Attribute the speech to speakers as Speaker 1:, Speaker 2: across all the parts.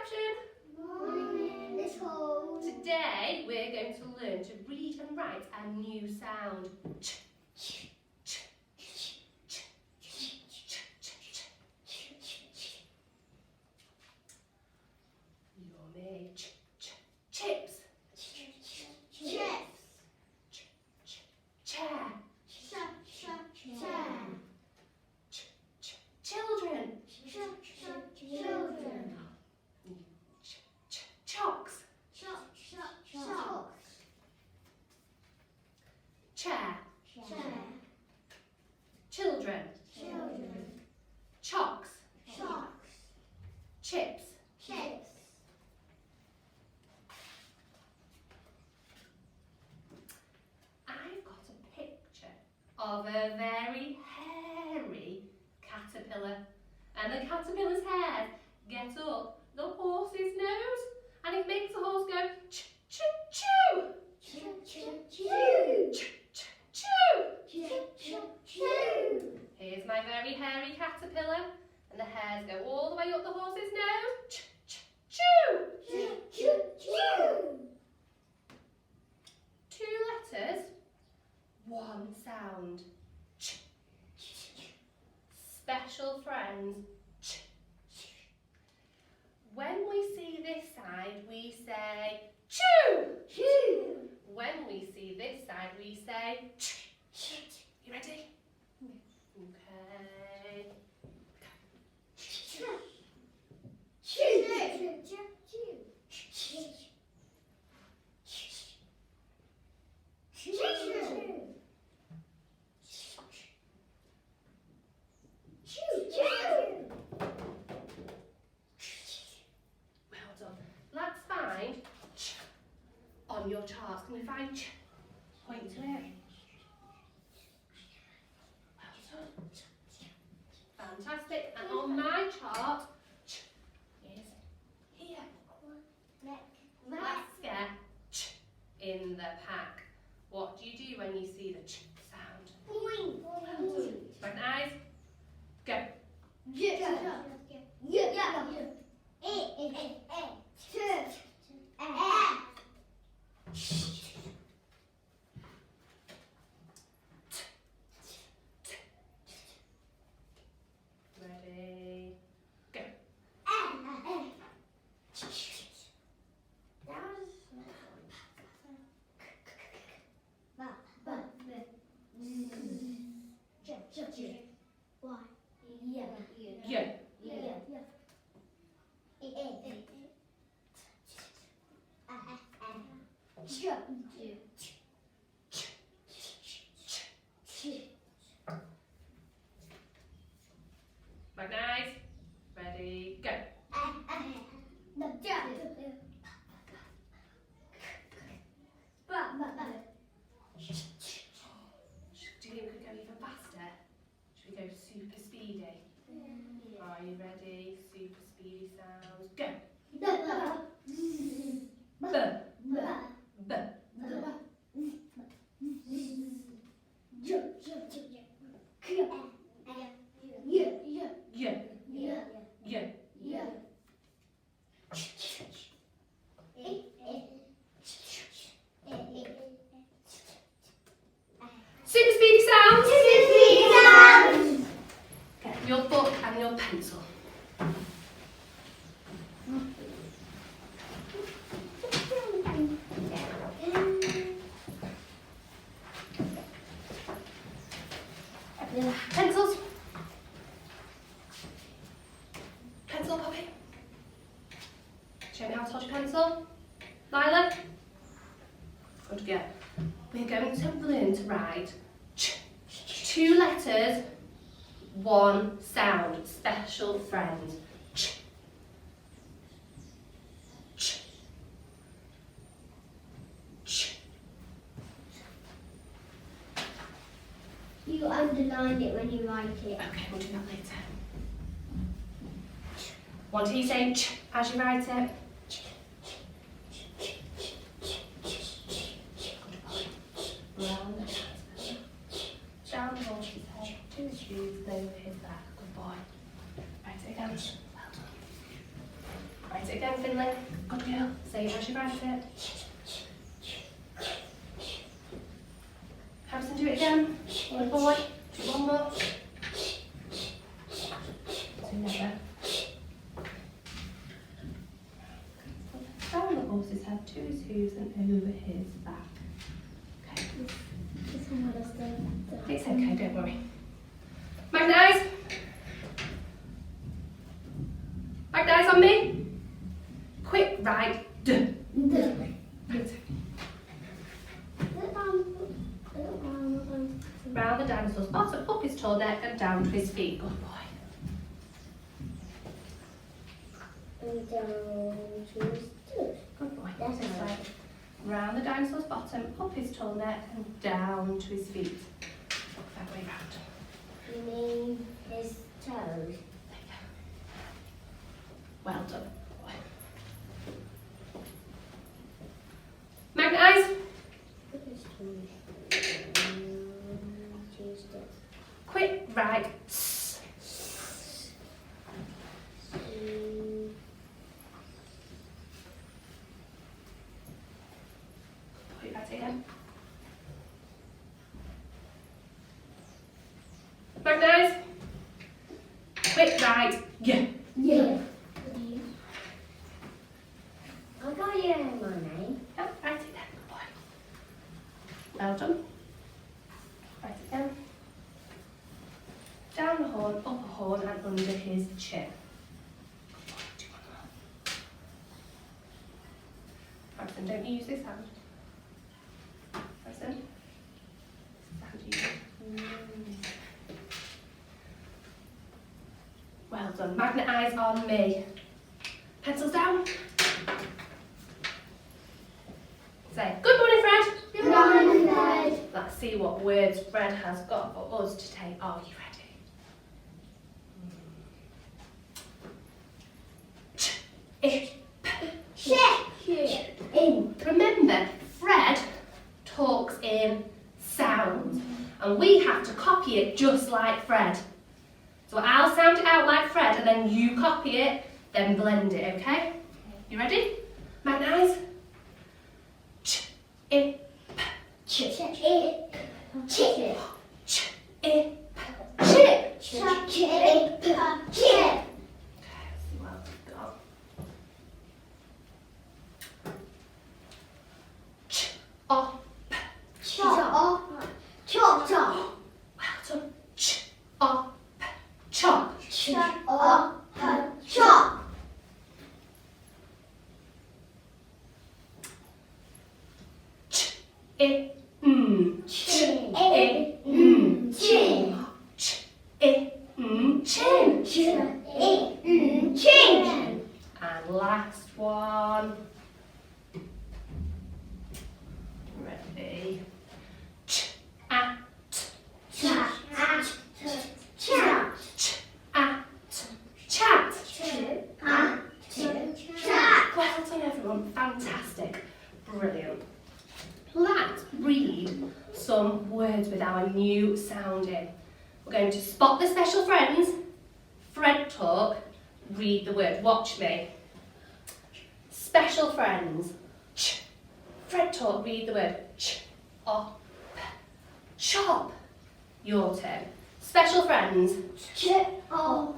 Speaker 1: reception.
Speaker 2: Morning, little.
Speaker 1: Today we're going to learn to read and write a new sound. Ch, ch, ch, ch, ch, ch, ch, ch, ch. Yummy. Ch, ch, chips.
Speaker 2: Chips.
Speaker 1: Ch, ch, chair.
Speaker 2: Chair.
Speaker 1: Ch, ch, children.
Speaker 2: Children.
Speaker 1: Ch, ch, chocks.
Speaker 2: Socks.
Speaker 1: Chair.
Speaker 2: Chair.
Speaker 1: Children.
Speaker 2: Children.
Speaker 1: Chocks.
Speaker 2: Socks.
Speaker 1: Chips.
Speaker 2: Chips.
Speaker 1: I've got a picture of a very hairy caterpillar, and the caterpillar's hairs get up the horse's nose, and it makes the horse go ch ch chew, ch ch chew. Here's my very hairy caterpillar, and the hairs go all the way up the horse's nose. Ch ch chew. 2 letters, 1 sound. Ch. Special friends. Ch. When we see this side, we say chew. When we see this side, we say ch. You ready? Okay. Well done. Let's find ch on your charts. Can we find ch? Point to it. Well done. Fantastic. And on my chart, ch is here. Let's get ch in the pack. What do you do when you see the ch sound? Recognize? Go. Ready? Go. Yo. Recognize? Ready? Go. Do you think we could go even faster? Should we go super speedy? Are you ready? Super speedy sounds. Go. B. Y. Super speedy sounds. Get your book and your pencil. Pencils. Pencil, Poppy. Show me how to hold your pencil. Lila. Good girl. We're going to learn to write ch. 2 letters, 1 sound. Special friend. Ch. Ch. Ch.
Speaker 2: You underline it when you write it.
Speaker 1: Okay, we'll do that later. Want to say ch as you write it? Round the shoulder. Down the horse's head, to the shoes, over his back. Good boy. Write it again. Well done. Write it again, try and sit. Harrison, do it again. Good boy. Do one more. Together. Down the horse's head to his hooves and over his back. Okay.
Speaker 2: This one was the.
Speaker 1: It's okay, don't worry. Magnet eyes. Magnet eyes on me. Quick right. Good. Round the dinosaur's bottom, up his tall neck and down to his feet. Good boy.
Speaker 2: And down to his toes.
Speaker 1: Good boy.
Speaker 2: That's
Speaker 1: This way.
Speaker 2: right.
Speaker 1: Round the dinosaur's bottom, up his tall neck and down to his feet. Look that way round.
Speaker 2: You mean his toes?
Speaker 1: Well done. Boy. Magnet eyes.
Speaker 2: Look at his toes. Tuesday.
Speaker 1: Quick right. Put it back again. Magnet eyes. Quick right. Yeah.
Speaker 2: Yeah. I got your name on name.
Speaker 1: Yep, write it down, good boy. Well done. Write it down. Down the horn, up a horn and under his chin. Good boy, do one more. Harrison, don't use this hand. Harrison. This hand you use. Well done. Magnet eyes on me. Pencils down. Say, good morning, Fred.
Speaker 2: Good morning, Fred.
Speaker 1: Let's see what words Fred has got for us today. Are you ready?
Speaker 2: In.
Speaker 1: Remember, Fred talks in sounds, and we have to copy it just like Fred. So I'll sound it out like Fred, and then you copy it, then blend it, okay? You ready? Magnet eyes. Ch, I, p, ch,
Speaker 2: Chip.
Speaker 1: ch, I, p, chip.
Speaker 2: Chip.
Speaker 1: Okay, let's see what else we've got. Ch, o, p.
Speaker 2: Chop. Chop. Chop.
Speaker 1: Well done. Ch, o, p. Chop.
Speaker 2: Chop. Chop.
Speaker 1: Ch, I,
Speaker 2: Chin.
Speaker 1: Chin. Ch, I, chin.
Speaker 2: Chin.
Speaker 1: And last one. Ready? Ch, at.
Speaker 2: Chat. Chat.
Speaker 1: Ch, at. Chat. Well done, everyone. Fantastic. Brilliant. Let's read some words with our new sound in. We're going to spot the special friends, Fred talk, read the word. Watch me. Special friends. Ch. Fred talk, read the word. Ch. O. P. Chop. Your turn. Special friends.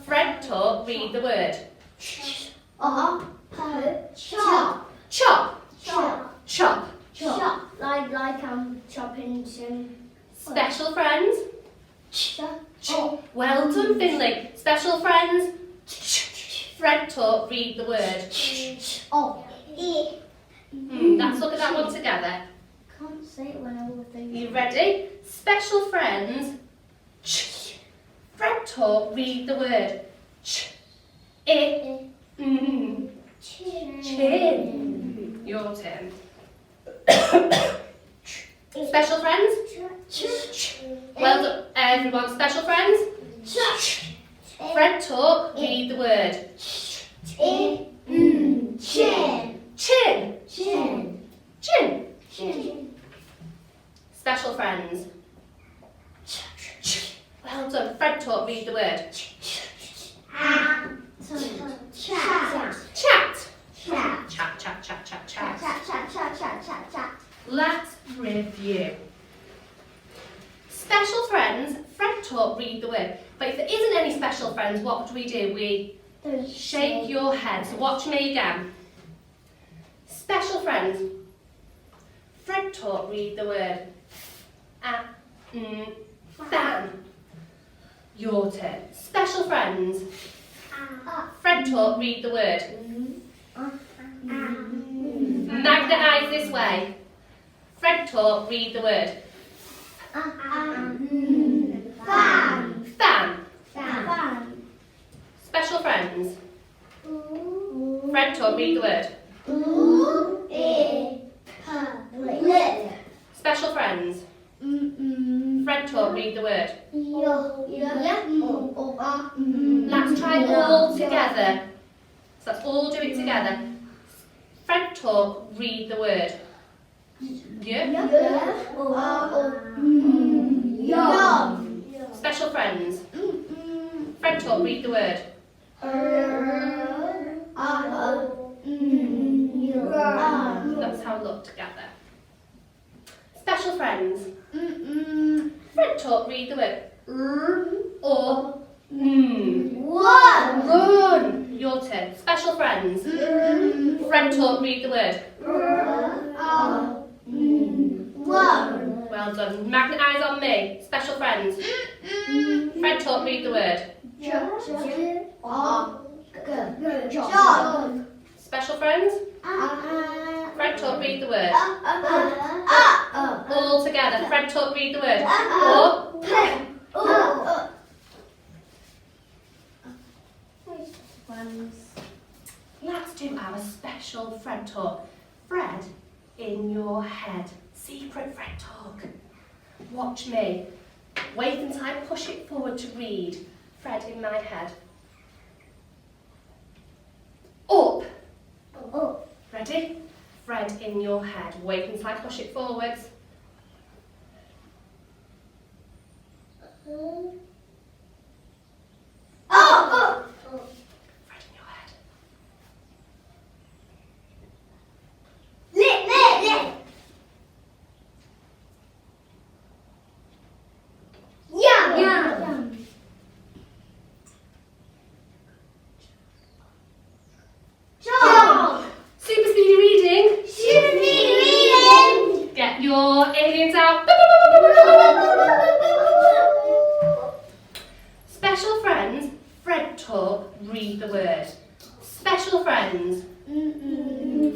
Speaker 1: Fred talk, read the word.
Speaker 2: Chop.
Speaker 1: Chop.
Speaker 2: Chop.
Speaker 1: Chop.
Speaker 2: Chop. Like I'm chopping some.
Speaker 1: Special friends.
Speaker 2: Chop.
Speaker 1: Well done, Finley. Special friends. Fred talk, read the word. Let's look at that one together.
Speaker 2: Can't say it when I was thinking.
Speaker 1: You ready? Special friends. Fred talk, read the word. Chin. Your turn. Special friends. Well done, everyone. Special friends. Fred talk, read the word.
Speaker 2: Chin.
Speaker 1: Chin.
Speaker 2: Chin.
Speaker 1: Chin.
Speaker 2: Chin.
Speaker 1: Special friends. Well done. Fred talk, read the word.
Speaker 2: Chat.
Speaker 1: Chat. Chat, chat, chat, chat, chat.
Speaker 2: chat.
Speaker 1: Let's review. Special friends, Fred taught read the word. But if there isn't any special friends, what do? We shake your head. So watch me again. Special friends, Fred taught read the word. Fan. Your turn. Special friends, Fred taught read the word. Magnet eyes this way. Fred taught read the word. Fan. Special friends, Fred taught read the word. Special friends, Fred taught read the word. Let's try it all together. So let's all do it together. Fred taught read the word. Special friends, Fred taught read the word. That's how we look together. Special friends, Fred taught read the word. Run. Your turn. Special friends, Fred taught read the word. Well done. Magnet eyes on me. Special friends, Fred taught read the word. Special friends, Fred taught read the word. All together. Fred taught read the word. Let's do our special Fred talk. Fred in your head. Secret Fred talk. Watch me. Wait until I push it forward to read. Fred in my head. Up. Ready? Fred in your head. Wait until I push it forwards. Fred in your head. Super speedy reading. Get your aliens out. Special friends, Fred taught read the word. Special friends,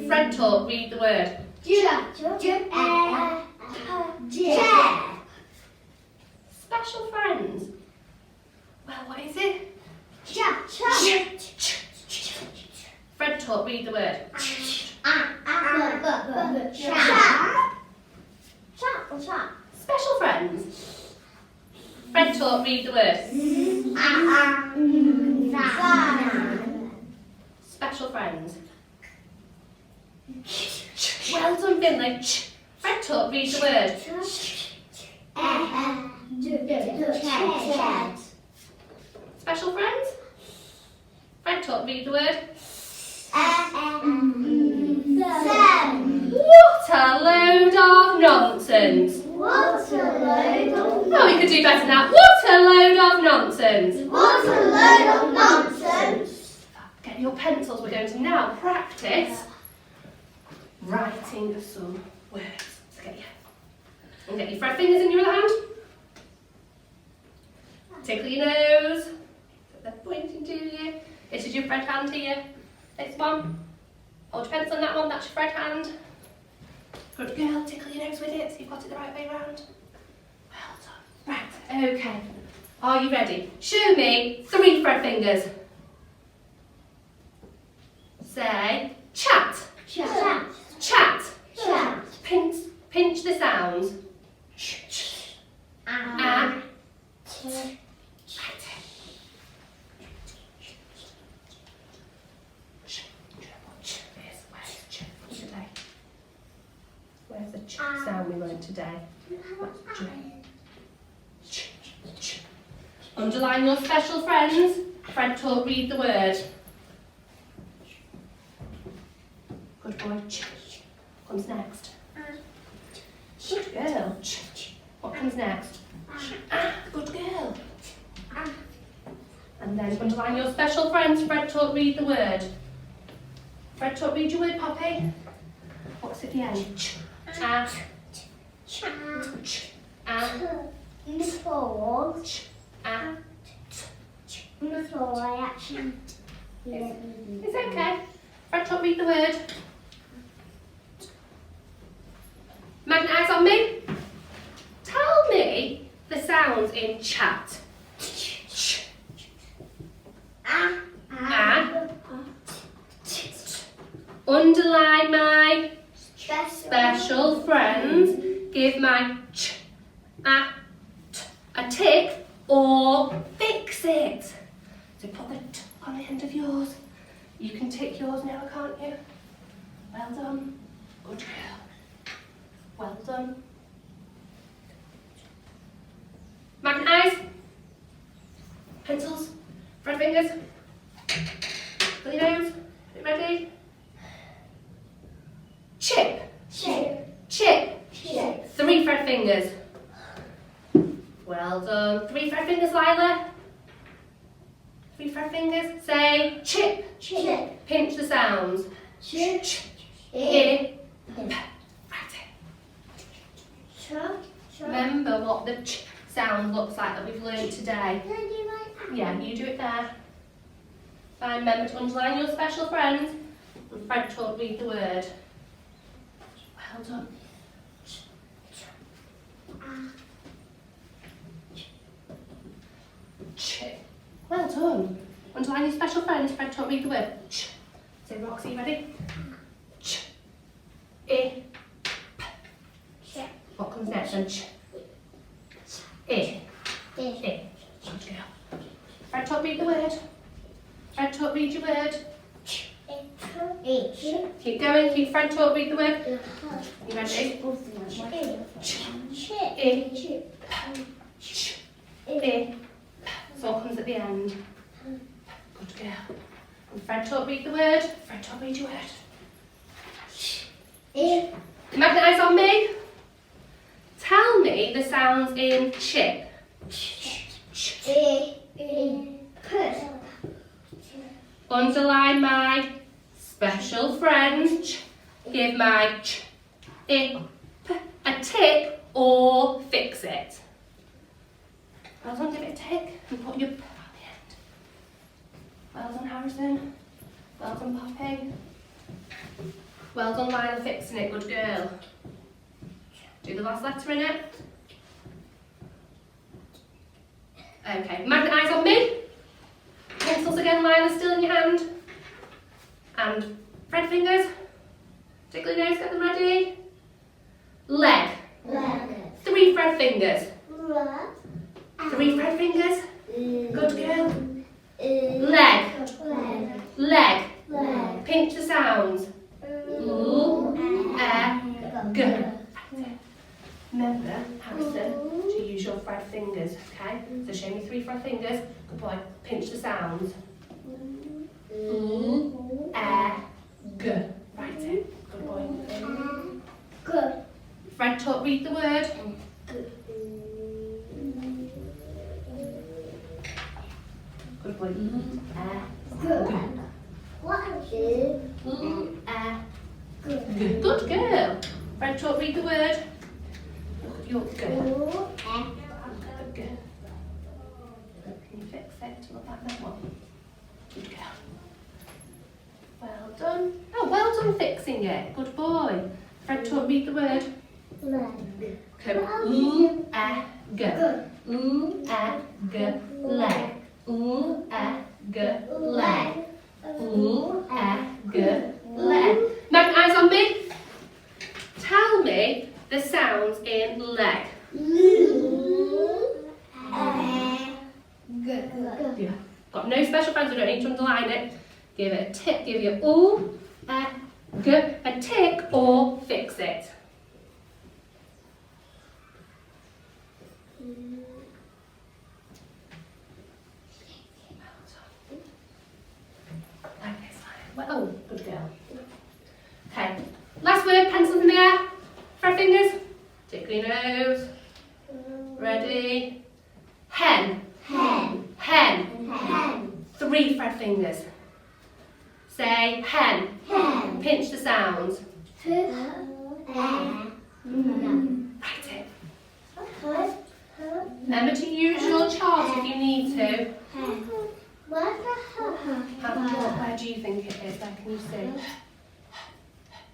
Speaker 1: Fred taught read the word. Special friends. Well, what is it? Fred taught read the word. Special friends. Fred taught read the word. Special friends. Well done, Finley. Fred taught read the word. Special friends. Fred taught read the word. What a load of nonsense. Oh, you could do better than that. What a load of nonsense. Get your pencils. We're going to now practice writing some words. So get your Fred fingers in your other hand. Tickle your nose. They're pointing to you. This is your Fred hand here. This one. Hold your pencil on that one. That's your Fred hand. Good girl. Tickle your nose with it so you've got it the right way round. Well done. Right. Okay. Are you ready? Show me 3 Fred fingers. Say chat. Pinch the sounds. Where's the ch sound we learned today? Ch. Underline your special friends. Fred taught read the word. Good boy. Ch. comes next? Good girl. What comes next? Good girl. And then underline your special friends. Fred taught read the word. Fred taught read your word, Poppy. What's at the end?
Speaker 2: On the floor.
Speaker 1: Ah.
Speaker 2: On the floor, I actually.
Speaker 1: It's okay. Fred taught read the word. Magnet eyes on me. Tell me the sounds in chat. Underline my special friends. Give my a tick or fix it. So put the t on the end of yours. You can tick yours now, can't you? Well done. Good girl. Well done. Magnet eyes. Pencils. Red fingers. Billy nose. Ready? Chip. Chip. 3 Fred fingers. Well done. 3 Fred fingers, Lila. 3 Fred fingers. Say chip. Pinch the sounds. Right. Remember what the ch sound looks like that we've learned today. Yeah, you do it there. Fine, remember to underline your special friends. And Fred taught read the word. Well done. Ch. Well done. Underline your special friends. Fred taught read the word. Ch. Say Roxy, ready? Ch. I. P. What comes next then? Ch. I. Good girl. Fred taught read the word. Fred taught read your word. Keep going. Keep Fred taught read the word. You ready? I. So what comes at the end? Good girl. And Fred taught read the word. Fred taught read your word. Magnet eyes on me. Tell me the sounds in chip. Underline my special friends. Give my ch, I, p, a tick or fix it. Well done, give it a tick and put your p at the end. Well done, Harrison. Well done, Poppy. Well done, Lila, fixing it. Good girl. Do the last letter in it. Okay, magnet eyes on me. Pencils again, Lila, still in your hand. And Fred fingers. Tickly nose, get them ready. Leg. 3 Fred fingers. 3 Fred fingers. Good girl. Leg. Pinch the sounds. G. Remember, Harrison, to use your Fred fingers, okay? So show me 3 Fred fingers. Good boy. Pinch the sounds. G. Right it. Good boy. Fred taught read the word. Good boy. Good girl. Fred taught read the word. Look at your good. Good. Can you fix it to look like that one? Good girl. Well done. Oh, well done fixing it. Good boy. Fred taught read the word. Okay. G. G. Leg. G. Leg. G. Leg. Magnet eyes on me. Tell me the sounds in leg. Yeah. Got no special friends, we don't need to underline it. Give it a tick, give you a tick or fix it. Like this. Well, oh, good girl. Okay, last word, pencils in Tickly nose. Ready? Hen.
Speaker 2: Hen.
Speaker 1: Hen.
Speaker 2: Hen.
Speaker 1: 3 fret fingers. Say hen.
Speaker 2: Hen.
Speaker 1: Pinch the sounds.
Speaker 2: Write
Speaker 1: Write it. Remember to use your chart if you need to.
Speaker 2: Where's the
Speaker 1: Have a look. Where do you think it is? Where can you see?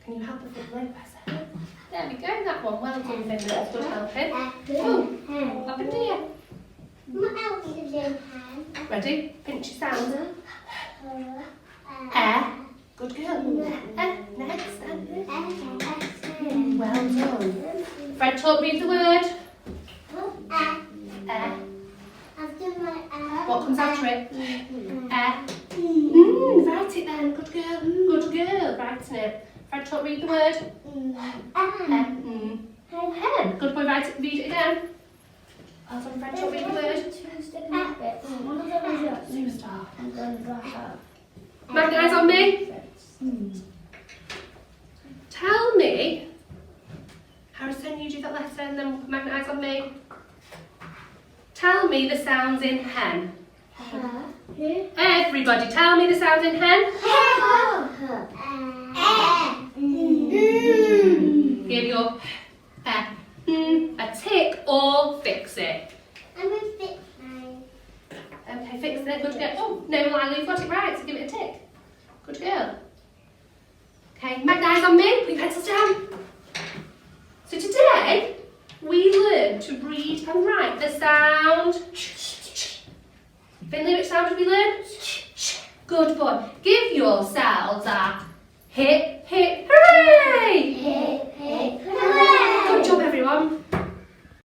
Speaker 1: Can you help with the low presser? There we go. That one. Well done, Finley. That's good helping. Oh, up and here.
Speaker 2: What else is in hen?
Speaker 1: Ready? Pinch your sounds. Air. Good girl. Next. Well done. Fred, talk, read the word. Air. What comes after it? Air. Write it then. Good girl. Good girl. Writing it. Fred, talk, read the word. Hen. Good boy. Write it. Read it again. Well done, Fred. Talk, read the word. Superstar. Magnet eyes on me. Tell me. Harrison, you do that letter and then magnet eyes on me. Tell me the sounds in hen. Everybody, tell me the sounds in hen. Give your a tick or fix it. Okay, fix it. Good girl. Oh, no, Lila, you've got it right, so give it a tick. Good girl. Okay, magnet eyes on me. Put your pencils down. So today, we learned to read and write the sound. Finley, which sound did we learn? Good boy. Give yourselves a hip, hip, hooray!
Speaker 2: Hooray!
Speaker 1: Good job, everyone.